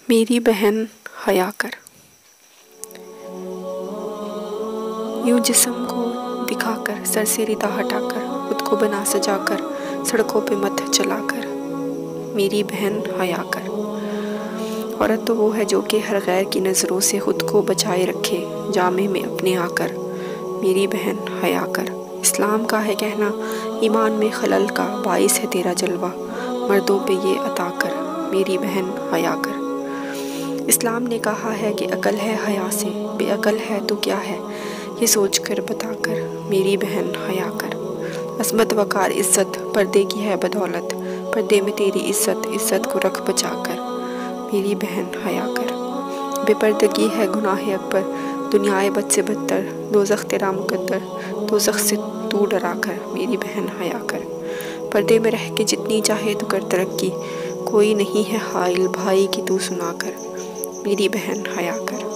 میری بہن حیا کر، یوں جسم کو دکھا کر، سر سے ردا ہٹا کر، خود کو بنا سجا کر، سڑکوں پہ مت چلا کر، میری بہن حیا کر۔ عورت تو وہ ہے جو کہ ہر غیر کی نظروں سے خود کو بچائے رکھے، جامے میں اپنے آ کر، میری بہن حیا کر۔ اسلام کا ہے کہنا ایمان میں خلل کا باعث ہے تیرا جلوہ، مردوں پہ یہ عطا کر، میری بہن حیا کر۔ اسلام نے کہا ہے کہ عقل ہے حیا سے، بے عقل ہے تو کیا ہے، یہ سوچ کر بتا کر، میری بہن حیا کر۔ عصمت وقار عزت پردے کی ہے بدولت، پردے میں تیری عزت، عزت کو رکھ بچا کر، میری بہن حیا کر۔ بے پردگی ہے گناہ اکبر، دنیائے بد سے بدتر، دوزخ تیرا مقدر، دوزخ سے تو ڈرا کر، میری بہن حیا کر۔ پردے میں رہ کے جتنی چاہے تو کر ترقی، کوئی نہیں ہے حائل بھائی کی تو سنا کر، میری بہن حیا کر۔